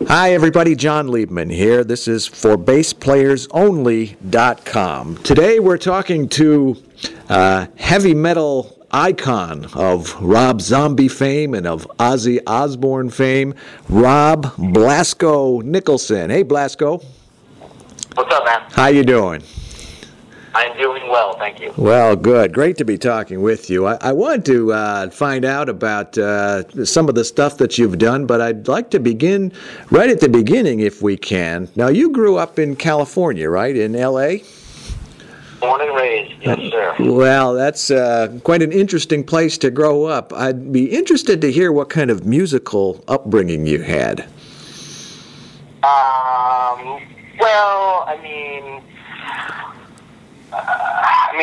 Hi everybody, John Liebman here. This is for BassPlayersOnly.com. Today we're talking to heavy metal icon of Rob Zombie fame and of Ozzy Osbourne fame, Rob Blasko Nicholson. Hey Blasko. What's up, man? How you doing? I'm doing well, thank you. Well, good. Great to be talking with you. I wanted to find out about some of the stuff that you've done, but I'd like to begin right at the beginning if we can. Now, you grew up in California, right, in L.A.? Born and raised, yes, sir. Well, that's quite an interesting place to grow up. I'd be interested to hear what kind of musical upbringing you had. Well,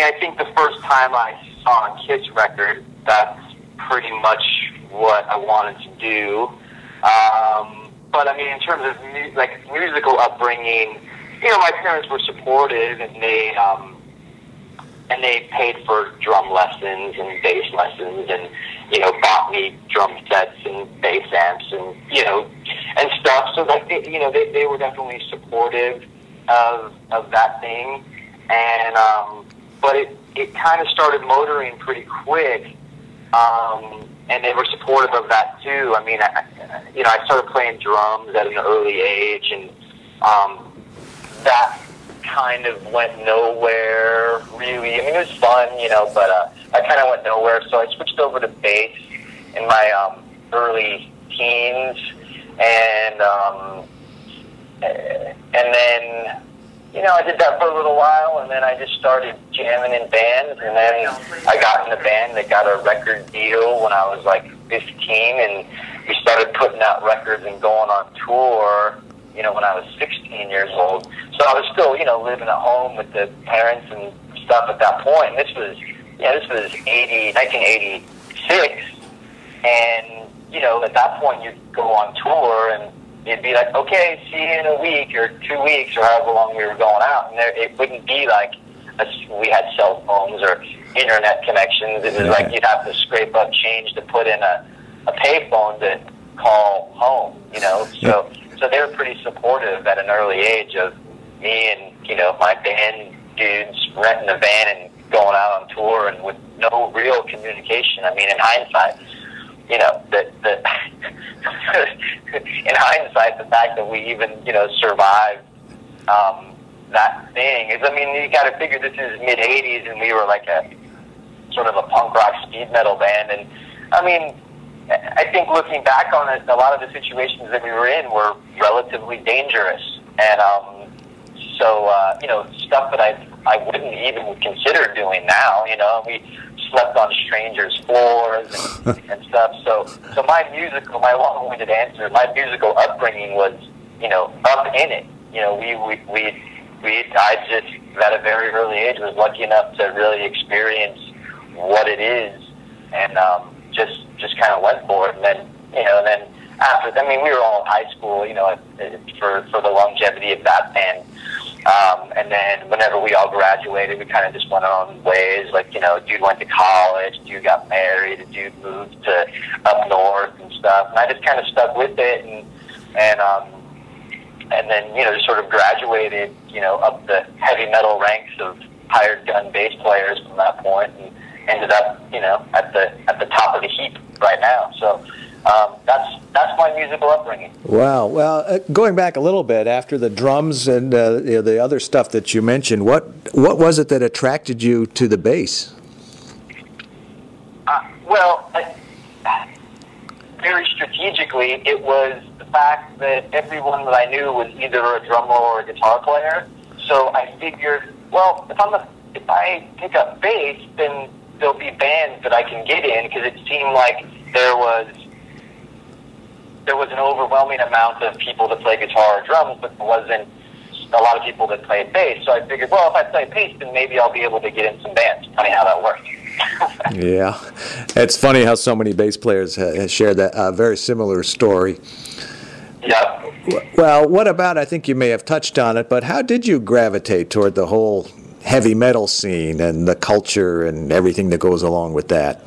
I think the first time I saw a Kiss record, that's pretty much what I wanted to do. But in terms of musical upbringing, my parents were supportive, and they paid for drum lessons and bass lessons, and bought me drum sets and bass amps and and stuff. So they were definitely supportive of that thing. And but it kind of started motoring pretty quick, and they were supportive of that too. I started playing drums at an early age, and that kind of went nowhere really. It was fun, but I kind of went nowhere. So I switched over to bass in my early teens, and then. I did that for a little while, and then I just started jamming in bands, and then I got in a band that got a record deal when I was like 15, and we started putting out records and going on tour, when I was 16 years old. So I was still, living at home with the parents and stuff at that point. And this was 1986, and, at that point you'd go on tour, and it'd be like, okay, see you in a week or 2 weeks or however long we were going out. And it wouldn't be like we had cell phones or internet connections. It was like you'd have to scrape up change to put in a payphone to call home, So they were pretty supportive at an early age of me and, my band dudes renting a van and going out on tour and with no real communication. In hindsight, in hindsight, the fact that we even, survived that thing is, you got to figure this is mid-'80s, and we were like a sort of a punk rock speed metal band. And, I think looking back on it, a lot of the situations that we were in were relatively dangerous. And stuff that I wouldn't even consider doing now, we slept on strangers' floors and stuff. So my long-winded answer, my musical upbringing was, up in it. I just, at a very early age, was lucky enough to really experience what it is, and just kind of went for it. And then, after, we were all in high school, for the longevity of that band. And then whenever we all graduated, we kind of just went our own ways. Like, dude went to college, dude got married, a dude moved to up north and stuff. And I just kind of stuck with it, and then, just sort of graduated, up the heavy metal ranks of hired gun bass players from that point, and ended up, at the top of the heap right now. So that's my musical upbringing. Wow. Well, going back a little bit, after the drums and the other stuff that you mentioned, what was it that attracted you to the bass? Very strategically, it was the fact that everyone that I knew was either a drummer or a guitar player. So I figured, well, if I pick up bass, then there'll be bands that I can get in, because it seemed like there was an overwhelming amount of people that play guitar or drums, but there wasn't a lot of people that played bass. So I figured, well, if I play bass, then maybe I'll be able to get in some bands. Funny how that worked. Yeah, it's funny how so many bass players share that very similar story. Yep. Well, what about, I think you may have touched on it, but how did you gravitate toward the whole heavy metal scene and the culture and everything that goes along with that?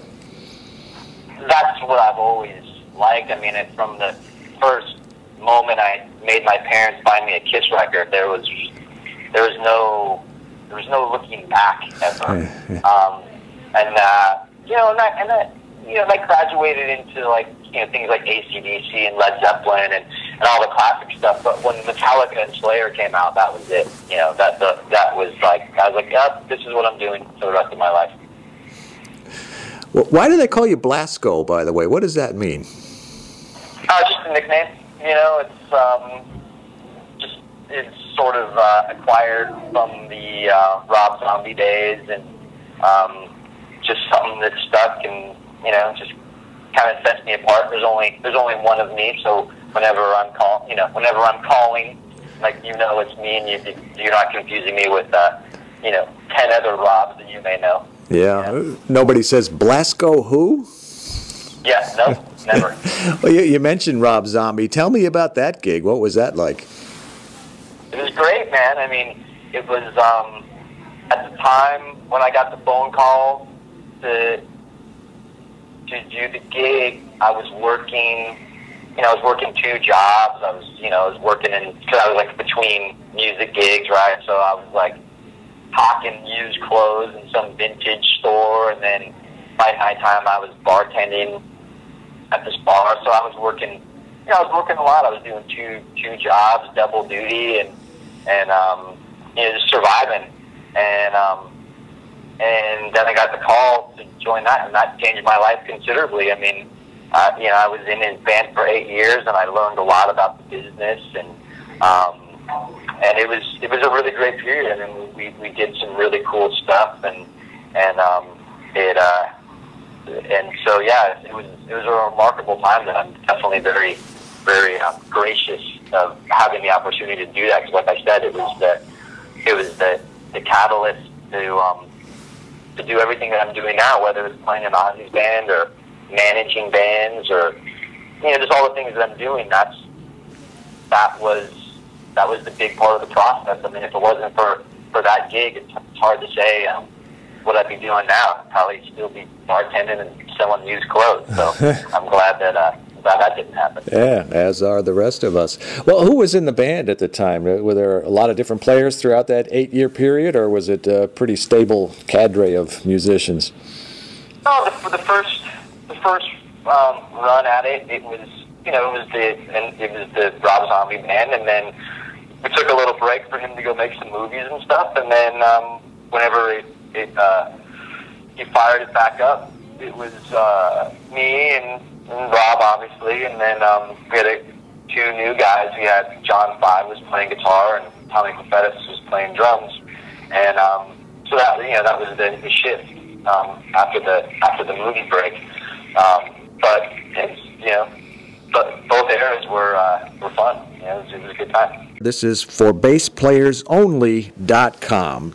That's what I've always liked. From the first moment I made my parents buy me a Kiss record, there was no looking back ever. I graduated into like things like AC/DC and Led Zeppelin and all the classic stuff. But when Metallica and Slayer came out, that was it. That was like I was like, yep, this is what I'm doing for the rest of my life. Well, why do they call you Blasko, by the way? What does that mean? Just a nickname. It's sort of acquired from the Rob Zombie days, and just something that stuck, and just kind of sets me apart. There's only one of me, so whenever I'm calling, like it's me, and you're not confusing me with 10 other Robs that you may know. Yeah. Nobody says Blasko who? Yeah, no, never. Well, you mentioned Rob Zombie. Tell me about that gig. What was that like? It was great, man. I mean, it was at the time when I got the phone call to do the gig, I was working. I was working 2 jobs. I was working because I was like between music gigs, right? So I was like hawking used clothes in some vintage store, and then by nighttime I was bartending at this bar. So I was working. I was working a lot. I was doing two jobs, double duty, and just surviving. And then I got the call to join that, and that changed my life considerably. I mean, I was in his band for 8 years, and I learned a lot about the business, and it was a really great period. I mean, we did some really cool stuff, and so yeah, it was a remarkable time that I'm definitely very, very gracious of having the opportunity to do that. Because, like I said, it was the catalyst to do everything that I'm doing now, whether it's playing in Ozzy's band or managing bands or just all the things that I'm doing. That was the big part of the process. I mean, if it wasn't for that gig, it's hard to say what I'd be doing now. I'd probably still be bartending and selling used clothes. So I'm glad that didn't happen. Yeah, as are the rest of us. Well, who was in the band at the time? Were there a lot of different players throughout that 8-year period, or was it a pretty stable cadre of musicians? No, the first run at it, it was the Rob Zombie band, and then we took a little break for him to go make some movies and stuff, and then whenever he fired it back up, it was me and Rob, obviously, and then we had 2 new guys. We had John Five was playing guitar, and Tommy Clefettis was playing drums, and so that was the shift after the movie break. But both eras were fun. It was a good time. This is for BassPlayersOnly.com.